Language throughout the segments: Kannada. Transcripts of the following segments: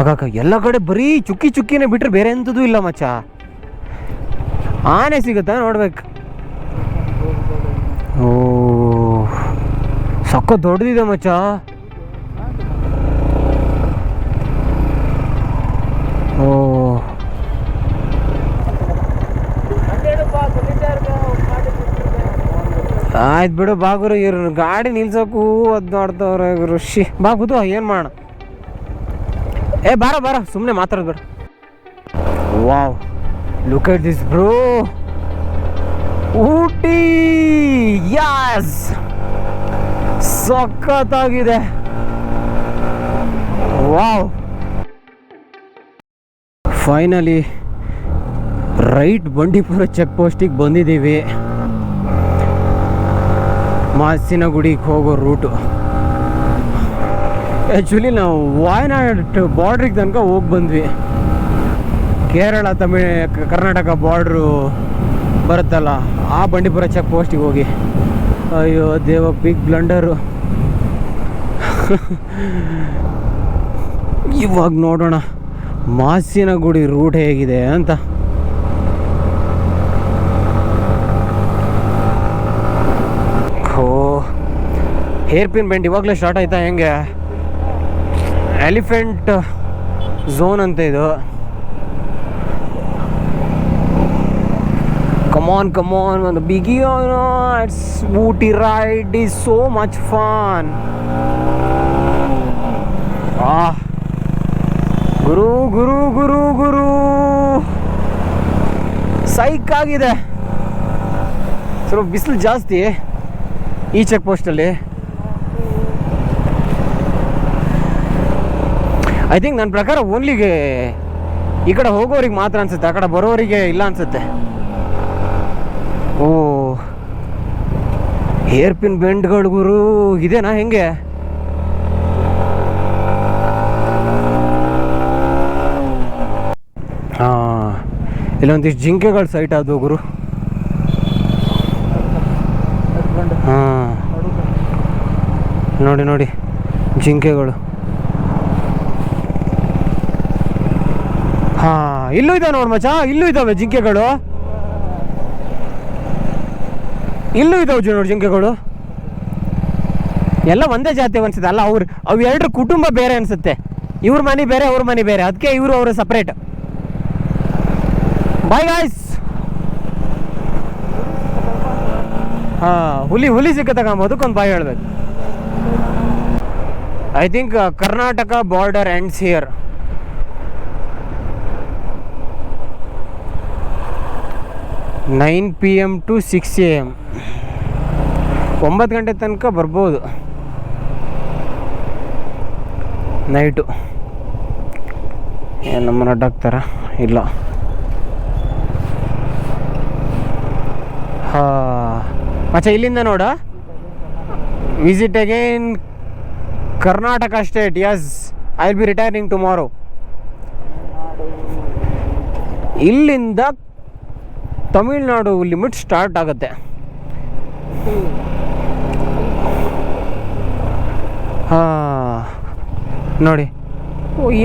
ಆಗಾಕ ಎಲ್ಲ ಕಡೆ ಬರೀ ಚುಕ್ಕಿ ಚುಕ್ಕಿನೇ ಬಿಟ್ರೆ ಬೇರೆ ಎಂಥದ್ದು ಇಲ್ಲ ಮಚ್ಚ. ಆನೆ ಸಿಗುತ್ತಾ ನೋಡ್ಬೇಕು. ಓ ಸಕ್ಕ ದೊಡ್ಡದಿದೆ ಮಚ್ಚ. ಓ ಆಯ್ತು ಬಿಡು ಬಾಗುರು, ಇವ್ರು ಗಾಡಿ ನಿಲ್ಸೋಕ್ಕೂ ಅದು ನೋಡ್ತವ್ರೆ ಗುರು. ಬಾ ಕೂತು ಏನು ಮಾಡೋಣ. ಬಾರ ಸುಮ್ಮನೆ ಮಾತಾಡೋದು ಬೇಡ. Wow, look at this bro. Ooty, yes, ಸಖತ್ತಾಗಿದೆ. Wow, finally right Bandipur check ಪೋಸ್ಟಿಗೆ ಬಂದಿದ್ದೀವಿ. ಮಾಸಿನಗುಡಿಗೆ ಹೋಗೋ ರೂಟು. ಆ್ಯಕ್ಚುಲಿ ನಾವು ವಾಯನಾಡ್ ಬಾರ್ಡ್ರಿಗೆ ತನಕ ಹೋಗಿ ಬಂದ್ವಿ. ಕೇರಳ ಕರ್ನಾಟಕ ಬಾರ್ಡ್ರು ಬರುತ್ತಲ್ಲ, ಆ ಬಂಡೀಪುರ ಚೆಕ್ ಪೋಸ್ಟಿಗೆ ಹೋಗಿ. ಅಯ್ಯೋ ದೇವ, ಬಿಗ್ ಬ್ಲಂಡರು. ಇವಾಗ ನೋಡೋಣ ಮಾಸಿನಗುಡಿ ರೂಟ್ ಹೇಗಿದೆ ಅಂತ. ಹೇರ್ ಪಿನ್ ಬೆಂಡ್ ಇವಾಗಲೇ ಸ್ಟಾರ್ಟ್ ಆಯ್ತಾ ಹೆಂಗೆ? ಎಲಿಫೆಂಟ್ ಝೋನ್ ಅಂತ ಇದು. ಕಮಾನ್ ಒಂದು ಬಿಗಿ. It's Ooty ride is so much fun. ಗುರು ಗುರು ಗುರು ಗುರು ಸೈಕ್ ಆಗಿದೆ. ಸ್ವಲ್ಪ ಬಿಸಿಲು ಜಾಸ್ತಿ ಈ ಚೆಕ್ ಪೋಸ್ಟಲ್ಲಿ. ಐ ಥಿಂಕ್ ನನ್ನ ಪ್ರಕಾರ ಓನ್ಲಿಗೆ ಈ ಕಡೆ ಹೋಗೋರಿಗೆ ಮಾತ್ರ ಅನ್ಸುತ್ತೆ, ಆ ಕಡೆ ಬರೋರಿಗೆ ಇಲ್ಲ ಅನ್ಸುತ್ತೆ. ಓ, ಹೇರ್ ಪಿನ್ ಬೆಂಡ್ಗಳು ಗುರು ಇದೇನಾ ಹೆಂಗೆ? ಹಾಂ, ಇಲ್ಲೊಂದಿಷ್ಟು ಜಿಂಕೆಗಳು ಸೈಟ್ ಆದವು ಗುರು. ಹಾಂ, ನೋಡಿ ಜಿಂಕೆಗಳು. ಹಾಂ, ಇಲ್ಲೂ ಇದ್ದಾವೆ ನೋಡಿ ಮಚ್ಚ, ಇಲ್ಲೂ ಇದ್ದಾವೆ ಜಿಂಕೆಗಳು. ಇಲ್ಲೂ ಇದ್ದಾವೆ ನೋಡಿ ಜಿಂಕೆಗಳು. ಎಲ್ಲ ಒಂದೇ ಜಾತಿ ಅನ್ಸುತ್ತೆ ಅಲ್ಲ. ಅವು ಎರಡರ ಕುಟುಂಬ ಬೇರೆ ಅನ್ಸುತ್ತೆ. ಇವ್ರ ಮನೆ ಬೇರೆ, ಅವ್ರ ಮನೆ ಬೇರೆ, ಅದಕ್ಕೆ ಅವರು ಸಪ್ರೇಟ್. Bye guys. ಹಾಂ, ಹುಲಿ ಸಿಕ್ಕತ್ತಾಗ ಅದಕ್ಕೊಂದು ಬಾಯ್ ಹೇಳ್ಬೇಕು. I think Karnataka border ends here. Nine PM to 6 AM, 9 ಗಂಟೆ ತನಕ ಬರ್ಬೋದು ನೈಟು. ಏನು ನಮ್ಮನ್ನು ಅಡ್ಡಾಕ್ತಾರ? ಇಲ್ಲ. ಹಾಂ ಮಚ್ಚ, ಇಲ್ಲಿಂದ ನೋಡ, visit again Karnataka state. Yes, I will be retiring tomorrow. ಇಲ್ಲಿಂದ ತಮಿಳ್ನಾಡು ಲಿಮಿಟ್ ಸ್ಟಾರ್ಟ್ ಆಗುತ್ತೆ. ಹಾಂ ನೋಡಿ.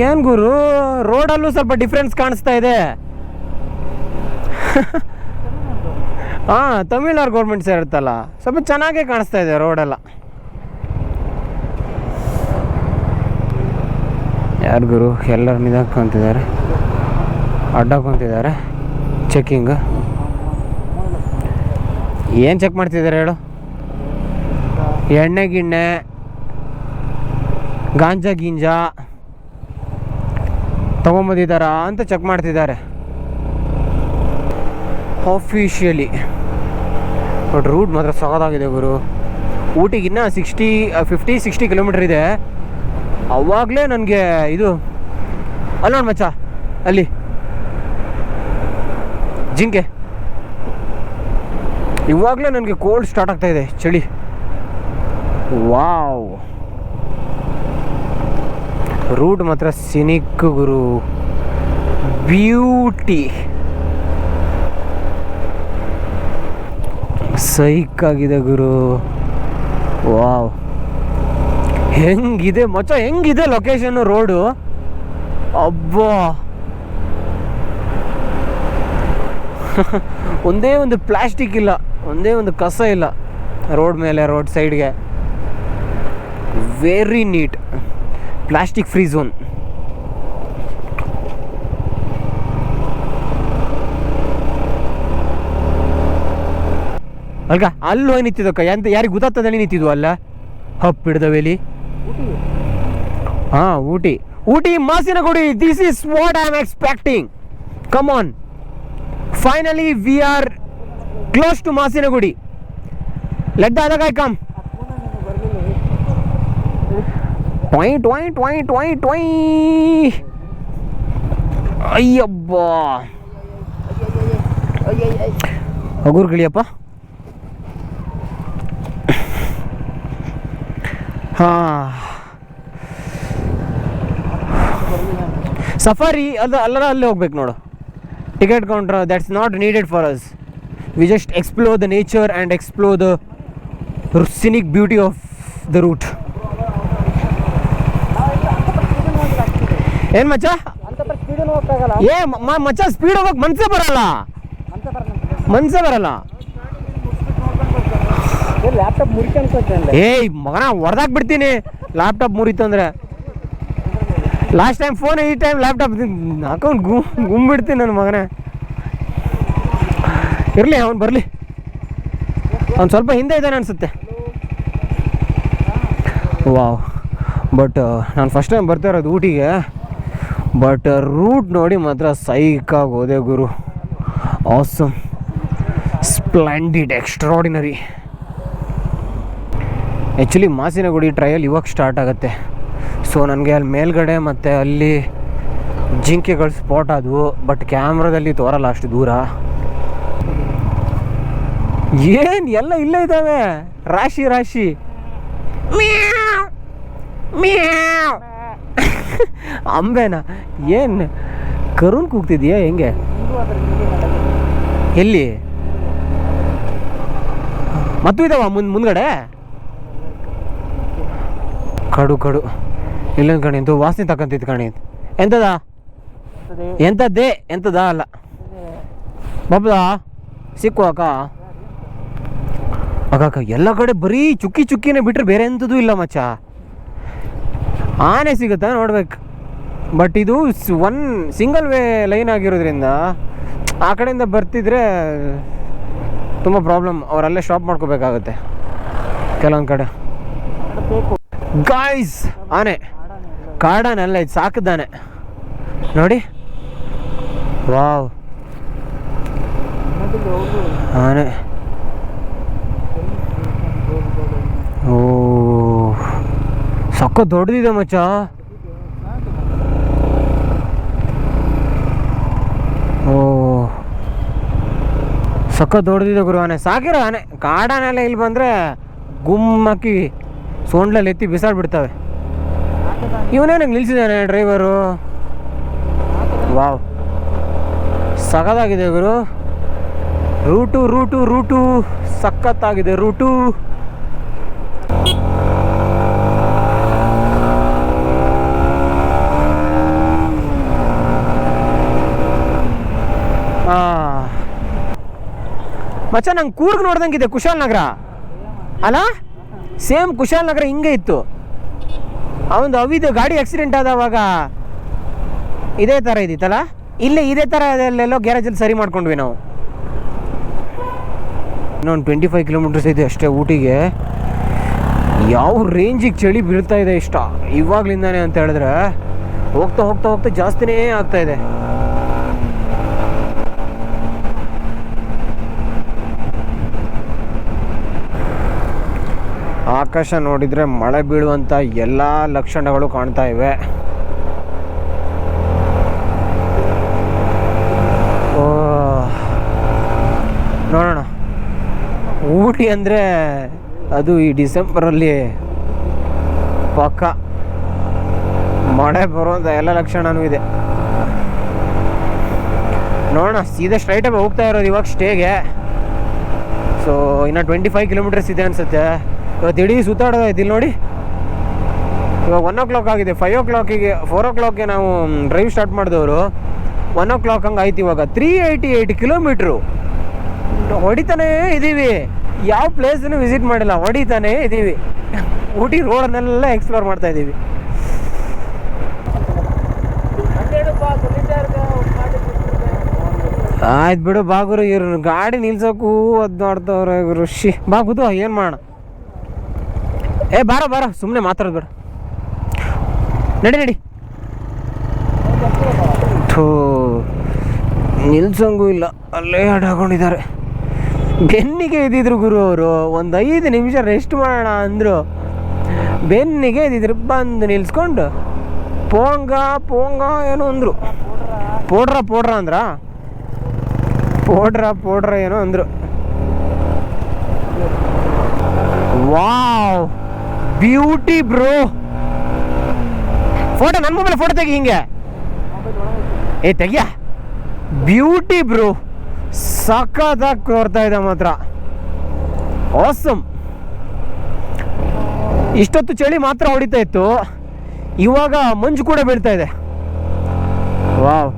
ಏನು ಗುರು, ರೋಡಲ್ಲೂ ಸ್ವಲ್ಪ ಡಿಫ್ರೆನ್ಸ್ ಕಾಣಿಸ್ತಾ ಇದೆ. ಹಾಂ, ತಮಿಳ್ನಾಡು ಗೌರ್ಮೆಂಟ್ ಸೇರುತ್ತಲ್ಲ, ಸ್ವಲ್ಪ ಚೆನ್ನಾಗೇ ಕಾಣಿಸ್ತಾ ಇದೆ ರೋಡೆಲ್ಲ. ಯಾರು ಗುರು, ಎಲ್ಲರೂ ನಿಧಾಕೊಂತಿದ್ದಾರೆ, ಅಡ್ಡಾಕೊಂತಿದ್ದಾರೆ. ಚೆಕ್ಕಿಂಗ್ ಏನು ಚೆಕ್ ಮಾಡ್ತಿದ್ದಾರೆ ಹೇಳು? ಎಣ್ಣೆ ಗಿಣ್ಣೆ, ಗಾಂಜಾ ತೊಗೊಂಬಂದಿದ್ದಾರ ಅಂತ ಚೆಕ್ ಮಾಡ್ತಿದ್ದಾರೆ ಆಫಿಷಿಯಲಿ. ಬಟ್ ರೂಟ್ ಮಾತ್ರ ಸಖತ್ತಾಗಿದೆ ಗುರು. ಊಟಿಗಿನ್ನ 50-60 ಕಿಲೋಮೀಟರ್ ಇದೆ. ಅವಾಗಲೇ ನನಗೆ ಇದು ಅಲ್ಲ ನೋಡಿ ಮಚ್ಚ, ಅಲ್ಲಿ ಜಿಂಕೆ. ಇವಾಗಲೇ ನನಗೆ ಕೋಲ್ಡ್ ಸ್ಟಾರ್ಟ್ ಆಗ್ತಾ ಇದೆ, ಚಳಿ. ವಾವ್, ರೂಟ್ ಮಾತ್ರ ಸಿನಿಕ್ ಗುರು, ಬ್ಯೂಟಿ, ಸೈಕ್ ಆಗಿದೆ ಗುರು. ವಾವ್, ಹೆಂಗಿದೆ ಮಚ್ಚ, ಹೆಂಗಿದೆ ಲೊಕೇಶನ್ನು, ರೋಡು ಅಬ್ಬಾ, ಒಂದೇ ಒಂದು ಪ್ಲಾಸ್ಟಿಕ್ ಇಲ್ಲ, ಒಂದೇ ಒಂದು ಕಸ ಇಲ್ಲ ರೋಡ್ ಮೇಲೆ, ರೋಡ್ ಸೈಡ್ಗೆ. Very neat, plastic free zone. ಅಲ್ಗ ಅಲ್ಲಿ ಹೋಗಿ ನಿಂತಿದ್ದಕ್ಕ, ಎಂತ ಯಾರಿಗೆ ಗೊತ್ತಾಗ್ತದೆ ನಿಂತಿದ್ವು ಅಲ್ಲ ಹಪ್ ಹಿಡ್ದವೇಲಿ. ಹಾಂ, Ooty, Ooty Masinagudi. This is what I am expecting. Come on, finally we are close to Masinagudi. Let the other guy come. ಟ್ವೈ ಟ್ವೈ ಟ್ವೈ ಟ್ವೈ ಟ್ವೈ. ಅಯ್ಯಬ್ಬಾ, ಹಗುರ್ಗಳಿಯಪ್ಪ. ಹಾಂ, ಸಫಾರಿ ಅದು ಅಲ್ಲರ ಅಲ್ಲೇ ಹೋಗ್ಬೇಕು ನೋಡು. Ticket counter that's not needed for us. We just explore the nature and explore the scenic beauty of the route. ಏನು ಮಚ್ಚ? ಏ ಮಚ್ಚ, ಸ್ಪೀಡ್ ಹೋಗಕ್ಕೆ ಮನ್ಸೇ ಬರಲ್ಲ. ಲ್ಯಾಪ್ಟಾಪ್ ಮುರಿತ. ಏಯ್ ಮಗನ, ಹೊಡೆದಾಕ್ ಬಿಡ್ತೀನಿ ಲ್ಯಾಪ್ಟಾಪ್ ಮುರಿತು ಅಂದರೆ. ಲಾಸ್ಟ್ ಟೈಮ್ ಫೋನ್, ಈ ಟೈಮ್ ಲ್ಯಾಪ್ಟಾಪ್ ಹಾಕೊಂಡು ಗುಂಬಿಡ್ತೀನಿ ನನ್ನ ಮಗನೇ. ಇರಲಿ, ಅವ್ನು ಬರಲಿ. ಅವ್ನು ಸ್ವಲ್ಪ ಹಿಂದೆ ಇದ್ದಾನೆ ಅನಿಸುತ್ತೆ. ವಾವ್, ಬಟ್ ನಾನು ಫಸ್ಟ್ ಟೈಮ್ ಬರ್ತಾ ಇರೋದು ಊಟಿಗೆ. ಬಟ್ ರೂಟ್ ನೋಡಿ ಮಾತ್ರ ಸೈಕಾಗಿ ಹೋದೆ ಗುರು. Awesome, splendid, extraordinary. Actually Masinagudi trail ಇವಾಗ ಸ್ಟಾರ್ಟ್ ಆಗುತ್ತೆ. ಸೊ ನನಗೆ ಅಲ್ಲಿ ಮೇಲ್ಗಡೆ ಮತ್ತು ಅಲ್ಲಿ ಜಿಂಕೆಗಳ ಸ್ಪಾಟ್ ಆದವು, ಬಟ್ ಕ್ಯಾಮ್ರಾದಲ್ಲಿ ತೋರಲ್ಲ ಅಷ್ಟು ದೂರ. ಏನು ಎಲ್ಲ ಇಲ್ಲೇ ಇದ್ದಾವೆ, ರಾಶಿ ರಾಶಿ. ಅಂಬೆನಾ ಏನು ಕರುಣ್ ಕೂಗ್ತಿದ್ಯಾ ಹೆಂಗೆ? ಎಲ್ಲಿ ಮತ್ತು ಇದಾವ ಮುಂದ್ಗಡೆ? ಕಡು ಕಡು ಇಲ್ಲೊಂದು ಕಣಿ ಇಂತು ವಾಸನೆ ತಕ್ಕಂತಿತ್ತು ಕಣಿ. ಎಂತದ ಎಂತದ ಅಲ್ಲ ಬಾಬುದಾ ಸಿಕ್ಕು ಅಕ್ಕ. ಅಕ್ಕ ಎಲ್ಲ ಕಡೆ ಬರೀ ಚುಕ್ಕಿನೇ ಬಿಟ್ಟರೆ ಬೇರೆ ಎಂಥದ್ದು ಇಲ್ಲ ಮಚ್ಚ. ಆನೆ ಸಿಗುತ್ತಾ ನೋಡ್ಬೇಕು. ಬಟ್ ಇದು ಒನ್ ಸಿಂಗಲ್ ವೇ ಲೈನ್ ಆಗಿರೋದ್ರಿಂದ ಆ ಕಡೆಯಿಂದ ಬರ್ತಿದ್ರೆ ತುಂಬ ಪ್ರಾಬ್ಲಮ್. ಅವರಲ್ಲೇ ಸ್ಟಾಪ್ ಮಾಡ್ಕೋಬೇಕಾಗುತ್ತೆ ಕೆಲವೊಂದು ಕಡೆ. ಗಾಯ್ಸ್, ಆನೆ ಕಾಡಾನೆಲ್ಲ ಇದು ಸಾಕಿದ್ದಾನೆ ನೋಡಿ. ವಾವ್, ಆನೆ. ಓ, ಸಕ್ಕ ದೊಡ್ಡದಿದೆ ಮಚ್ಚ. ಓ, ಸಕ್ಕ ದೊಡ್ಡದಿದೆ ಗುರು ಆನೆ. ಸಾಕಿರೋ ಆನೆ, ಕಾಡಾನೆಲ್ಲ ಇಲ್ಲಿ ಬಂದರೆ ಗುಮ್ಮಕ್ಕಿ ಸೋಂಡ್ಲಲ್ಲಿ ಎತ್ತಿ ಬಿಸಾಡ್ಬಿಡ್ತವೆ. ಇವನೇನಂಗೆ ನಿಲ್ಸಿದ್ದಾನೆ ಡ್ರೈವರು. ವಾವ್, ಸಖತ್ತಾಗಿದೆ ಗುರು. ರೂಟು ಸಖತ್ತಾಗಿದೆ ರೂಟು. ಮಚ್ಚ, ನಂಗೆ ಕೂರ್ಗ್ ನೋಡ್ದಂಗಿದೆ ಕುಶಾಲನಗರ ಅಲ್ಲ? ಸೇಮ್ ಕುಶಾಲನಗರ ಹಿಂಗೆ ಇತ್ತು. ಅವನು ಅವಿದು ಗಾಡಿ ಆಕ್ಸಿಡೆಂಟ್ ಆದವಾಗ ಇದೇ ಥರ ಇದ್ದಿತ್ತಲ್ಲ, ಇಲ್ಲೇ ಇದೇ ಥರ ಅದೆಲ್ಲೆಲ್ಲೋ ಗ್ಯಾರೇಜಲ್ಲಿ ಸರಿ ಮಾಡ್ಕೊಂಡ್ವಿ ನಾವು. ಇನ್ನೊಂದು 25 ಕಿಲೋಮೀಟರ್ಸ್ ಇದೆ ಅಷ್ಟೇ ಊಟಿಗೆ. ಯಾವ ರೇಂಜಿಗೆ ಚಳಿ ಬೀಳ್ತಾ ಇದೆ ಇಷ್ಟ ಇವಾಗ್ಲಿಂದಾನೆ ಅಂತ ಹೇಳಿದ್ರೆ, ಹೋಗ್ತಾ ಹೋಗ್ತಾ ಹೋಗ್ತಾ ಜಾಸ್ತಿನೇ ಆಗ್ತಾ ಇದೆ. ಆಕಾಶ ನೋಡಿದರೆ ಮಳೆ ಬೀಳುವಂಥ ಎಲ್ಲ ಲಕ್ಷಣಗಳು ಕಾಣ್ತಾ ಇವೆ. ನೋಡೋಣ, ಊಟಿ ಅಂದರೆ ಅದು ಈ ಡಿಸೆಂಬರಲ್ಲಿ ಪಕ್ಕ ಮಳೆ ಬರುವಂಥ ಎಲ್ಲ ಲಕ್ಷಣವೂ ಇದೆ. ನೋಡೋಣ, ಸೀದಾ ಸ್ಟ್ರೈಟಾಗಿ ಹೋಗ್ತಾ ಇರೋದು ಇವಾಗ ಸ್ಟೇಗೆ. ಸೊ ಇನ್ನು 25 ಕಿಲೋಮೀಟರ್ಸ್ ಇದೆ ಅನಿಸುತ್ತೆ. ಇವತ್ತು ಇಡೀ ಸುತ್ತಾಡೋದು ಇಲ್ಲಿ ನೋಡಿ. ಇವಾಗ 1 o'clock ಆಗಿದೆ. 5 o'clock-ಗೆ 4 o'clock-ಗೆ ನಾವು ಡ್ರೈವ್ ಸ್ಟಾರ್ಟ್ ಮಾಡಿದವರು 1 o'clock ಹಂಗೆ ಆಯ್ತು. ಇವಾಗ 388 ಕಿಲೋಮೀಟ್ರು ಹೊಡಿತಾನೇ ಇದ್ದೀವಿ. ಯಾವ ಪ್ಲೇಸನ್ನು ವಿಸಿಟ್ ಮಾಡಿಲ್ಲ, ಹೊಡಿತಾನೇ ಇದ್ದೀವಿ. ಊಟಿ ರೋಡನ್ನೆಲ್ಲ ಎಕ್ಸ್ಪ್ಲೋರ್ ಮಾಡ್ತಾ ಇದ್ದೀವಿ. ಆಯ್ತು ಬಿಡು ಬಾಗುರು, ಇವ್ರು ಗಾಡಿ ನಿಲ್ಸೋಕ್ಕೂ ಅದು ಮಾಡ್ತವ್ರೆ ಗುರು. ಬಾ ಕೂತು ಏನು ಮಾಡೋಣ. ಬಾರ ಸುಮ್ಮನೆ ಮಾತಾಡೋದು ಬೇಡ, ನಡಿ. ಥೂ, ನಿಲ್ಸಂಗೂ ಇಲ್ಲ, ಅಲ್ಲೇ ಹಾಕೊಂಡಿದ್ದಾರೆ. ಬೆನ್ನಿಗೆ ಇದ್ದಿದ್ರು ಗುರು ಅವರು. ಒಂದು 5 ನಿಮಿಷ ರೆಸ್ಟ್ ಮಾಡೋಣ ಅಂದರು, ಬೆನ್ನಿಗೆ ಇದ್ದಿದ್ರು. ಬಂದು ನಿಲ್ಸ್ಕೊಂಡು ಪೋಂಗ ಏನೋ ಅಂದರು. ಪೋಡ್ರ ಅಂದ್ರ ಪೋಡ್ರ ಏನೋ ಅಂದರು. Wow, beauty bro. ಫೋಟೋ ನನ್ನ ಮೊಬೈಲ್ ಫೋಟೋ ತೆಗಿ, ಹಿಂಗೆ ತೆಗಿಯ. ಬ್ಯೂಟಿ ಬ್ರೋ, ಸಖತ್ತಾಗಿ ನೋಡ್ತಾ ಇದೆ ಮಾತ್ರ. ಆಸಮ್. ಇಷ್ಟೊತ್ತು ಚಳಿ ಮಾತ್ರ ಹೊಡಿತಾ ಇತ್ತು, ಇವಾಗ ಮಂಜು ಕೂಡ ಬೀಳ್ತಾ ಇದೆ. Wow,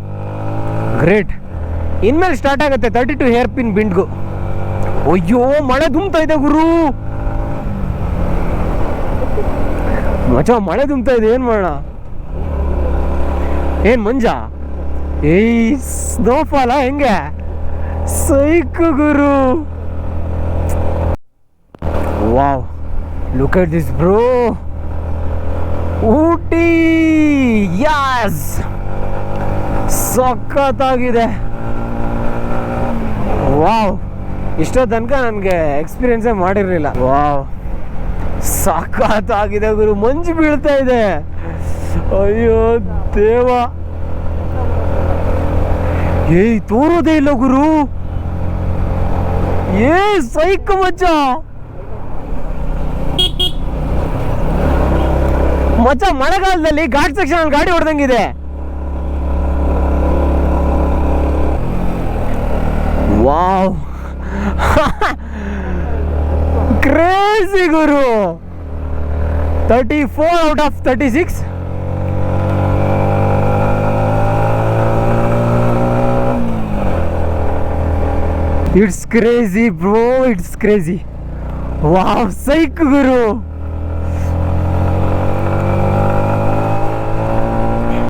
great. ಇನ್ಮೇಲೆ ಸ್ಟಾರ್ಟ್ ಆಗುತ್ತೆ 32 ಹೇರ್ ಪಿನ್ ಬಿಂಡ್ಗು. ಅಯ್ಯೋ, ಮಳೆ ದುಮ್ತಾ ಇದೆ ಗುರು. ಮಳೆ ದುಮ್ತಾ ಇದೆ, ಏನು ಮಾಡೋಣ. ಏನು ಮಂಜ? ಸ್ನೋಫಾಲ ಹೆಂಗೆ? ಸೈಕು ಗುರು. Wow, look at this bro. Ooty, yes, ಸಖತ್ತಾಗಿದೆ. ವಾವ್, ಇಷ್ಟೋ ತನಕ ನನಗೆ ಎಕ್ಸ್ಪೀರಿಯನ್ಸೇ ಮಾಡಿರಲಿಲ್ಲ. ವಾವ್, ಸಖತ್ತಾಗಿದೆ ಗುರು. ಮಂಜು ಬೀಳ್ತಾ ಇದೆ. ಅಯ್ಯೋ ದೇವ, ತೋರೋದೇ ಇಲ್ಲ ಗುರು. ಸೈಕ್ ಮಚ್ಚ ಮಳೆಗಾಲದಲ್ಲಿ ಘಾಟ್ ಸೆಕ್ಷನ್ ಗಾಡಿ ಹೊಡೆದಂಗಿದೆ. ವಾವ್, ಕ್ರೇಜಿ ಗುರು. 34 out of 36. It's crazy bro, it's crazy. Wow, psych guru.